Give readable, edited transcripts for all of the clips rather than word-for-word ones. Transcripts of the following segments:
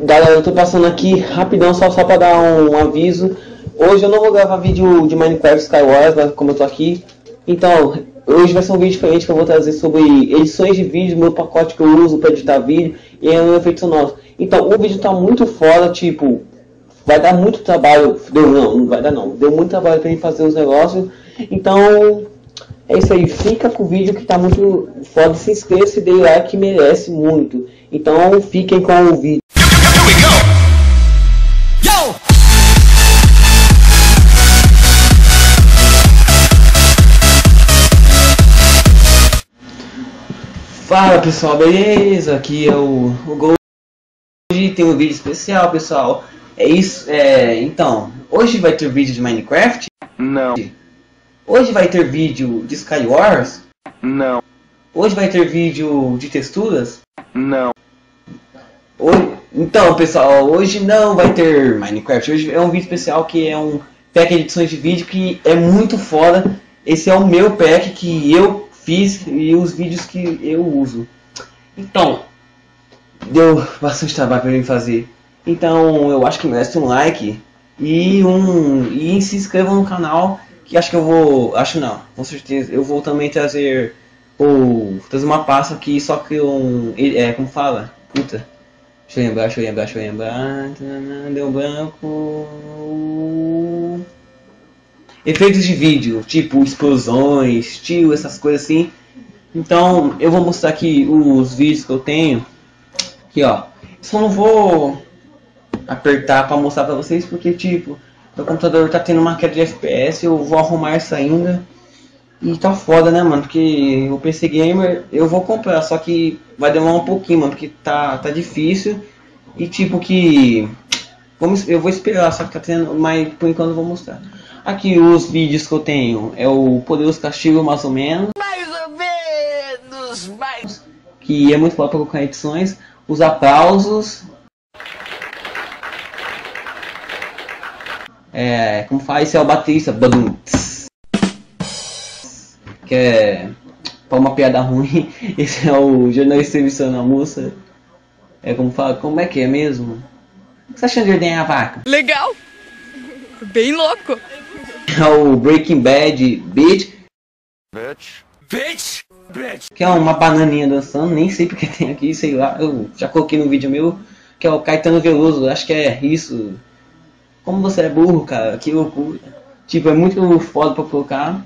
Galera, eu tô passando aqui rapidão só pra dar um aviso. Hoje eu não vou gravar vídeo de Minecraft Skywars, como eu tô aqui. Então, hoje vai ser um vídeo diferente que eu vou trazer sobre edições de vídeo, meu pacote que eu uso pra editar vídeo e efeitos sonoros. Então, o vídeo tá muito foda, tipo, vai dar muito trabalho. Não vai dar não. Deu muito trabalho pra mim fazer os negócios. Então, é isso aí. Fica com o vídeo que tá muito foda. Se inscreva, se dê like que merece muito. Então, fiquem com o vídeo. Fala pessoal, beleza? Aqui é o Gol. Hoje tem um vídeo especial, pessoal. É isso, então, hoje vai ter vídeo de Minecraft? Não. Hoje vai ter vídeo de Skywars? Não. Hoje vai ter vídeo de texturas? Não. Então, pessoal, hoje não vai ter Minecraft. Hoje é um vídeo especial que é um pack de edições de vídeo que é muito foda. Esse é o meu pack que eu fiz e os vídeos que eu uso. Então, deu bastante trabalho para mim fazer. Então, eu acho que merece um like e se inscrevam no canal, que acho que eu vou, acho não, com certeza, eu vou também trazer uma pasta aqui, só que como fala? Puta. Deixa eu lembrar. Deu branco. Efeitos de vídeo, tipo explosões, tiro, essas coisas assim. Então eu vou mostrar aqui os vídeos que eu tenho. Aqui ó. Só não vou apertar para mostrar para vocês porque tipo, meu computador tá tendo uma queda de FPS, eu vou arrumar isso ainda. E tá foda, né, mano? Porque o PC Gamer eu vou comprar, só que vai demorar um pouquinho, mano, porque tá difícil. E tipo que eu vou esperar, só que tá tendo, mas por enquanto eu vou mostrar. Aqui os vídeos que eu tenho é o Poderoso Castigo, mais ou menos. Que é muito bom para colocar edições. Os aplausos. Como faz? Esse é o Batista. Badum. Que é para uma piada ruim. Esse é o jornalista entrevistando a moça. Como fala? Como é que é mesmo? O que você achando de ordenhar a vaca? Legal! Bem louco! É o Breaking Bad Bitch. Que é uma bananinha dançando, nem sei porque tem aqui, sei lá, eu já coloquei no vídeo meu, que é o Caetano Veloso, acho que é isso. Como você é burro, cara, que loucura. Tipo, é muito foda pra colocar.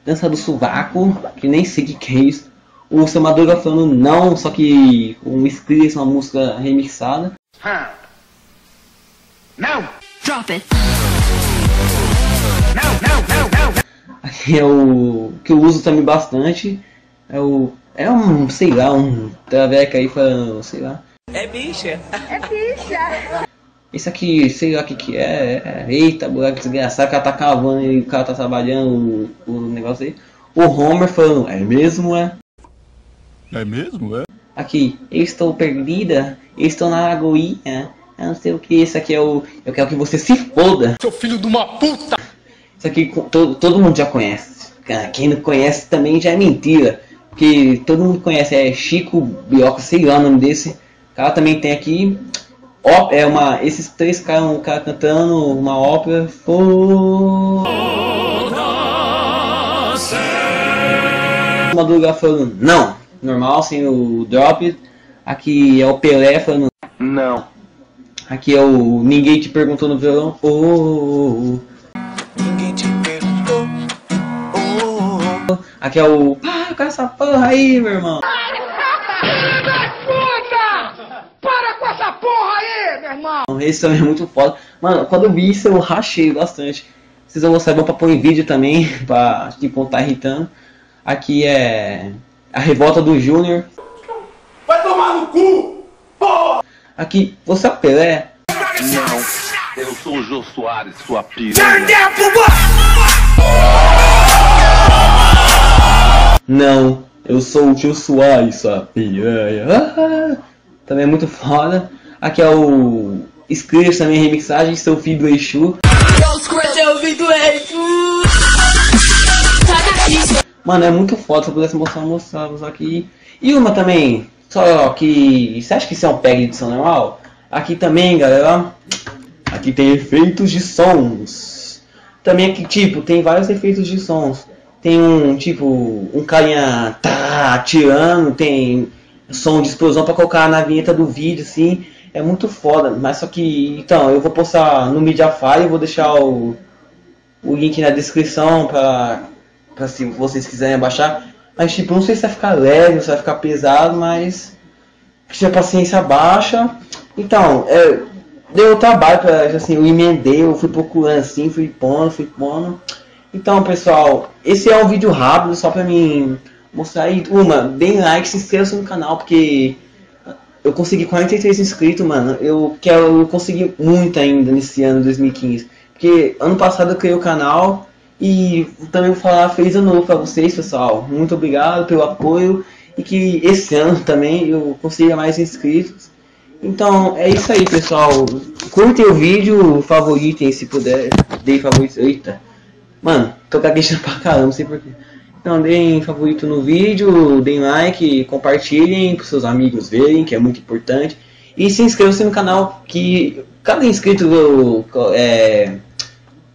Dança do sovaco, que nem sei o que é isso. O seu Madruga falando não, só que um Skrillex, uma música remixada. Não! Drop it! Aqui é o que eu uso também bastante. Sei lá, um traveca aí falando, sei lá. É bicha! Esse aqui, sei lá o que é. Eita, buraco desgraçado, o cara tá cavando e o cara tá trabalhando o negócio aí. O Homer falando, é mesmo, é? É mesmo, é? Aqui, eu estou perdida, eu estou na lagoinha, eu não sei o que, esse aqui eu quero que você se foda. Seu filho de uma puta! Isso aqui todo mundo já conhece. Quem não conhece também já é mentira. Porque todo mundo conhece, é Chico Bioca, sei lá o nome desse. O cara também tem aqui. Esses três caras, um cara cantando uma ópera. Madruga falando não, normal, sem o drop. Aqui é o Pelé falando não. Aqui é o Ninguém Te Perguntou no violão. Ninguém te perguntou. Aqui é o com essa porra aí, meu irmão. Para com essa porra aí, meu irmão! Esse também é muito foda. Mano, quando eu vi isso eu rachei bastante. Vocês vão gostar, é bom pra pôr em vídeo também, pra tipo, tá irritando. Aqui é a revolta do Júnior. Vai tomar no cu! Porra! Aqui, você é o Pelé? Não, eu sou o Jô Soares, sua piranha. Não, eu sou o Jô Soares, sua piranha. Também é muito foda. Aqui é o Skrillex também, remixagem, seu filho do Exu. Mano, é muito foda, se eu pudesse mostrar aqui. E uma também, só que... Você acha que isso é um pack de edição normal? Aqui também, galera, aqui tem efeitos de sons. Também aqui, tipo, tem vários efeitos de sons. Tem um carinha tá atirando, tem som de explosão pra colocar na vinheta do vídeo, assim. É muito foda, mas só que, então, eu vou postar no Mediafire, eu vou deixar o link na descrição pra se vocês quiserem baixar. Mas tipo, não sei se vai ficar leve, se vai ficar pesado, mas se tiver paciência baixa. Então, deu trabalho pra, assim, eu emendei, eu fui procurando assim, fui pondo. Então, pessoal, esse é um vídeo rápido, só pra mim mostrar aí. Deem like, se inscrevam no canal, porque eu consegui 43 inscritos, mano. Eu consegui muito ainda nesse ano 2015. Porque ano passado eu criei o canal e também vou falar feliz ano novo pra vocês, pessoal. Muito obrigado pelo apoio e que esse ano também eu consiga mais inscritos. Então é isso aí, pessoal. Curtem o vídeo, favoritem se puder. Deem favorito. Eita, mano, tô gaguejando pra caramba, não sei porquê. Então deem favorito no vídeo, deem like, compartilhem para seus amigos verem, que é muito importante. E se inscrevam no canal, que cada inscrito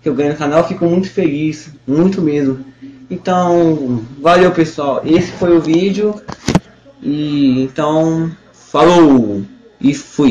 que eu ganho no canal eu fico muito feliz, muito mesmo. Então, valeu pessoal, esse foi o vídeo. E então, falou e fui.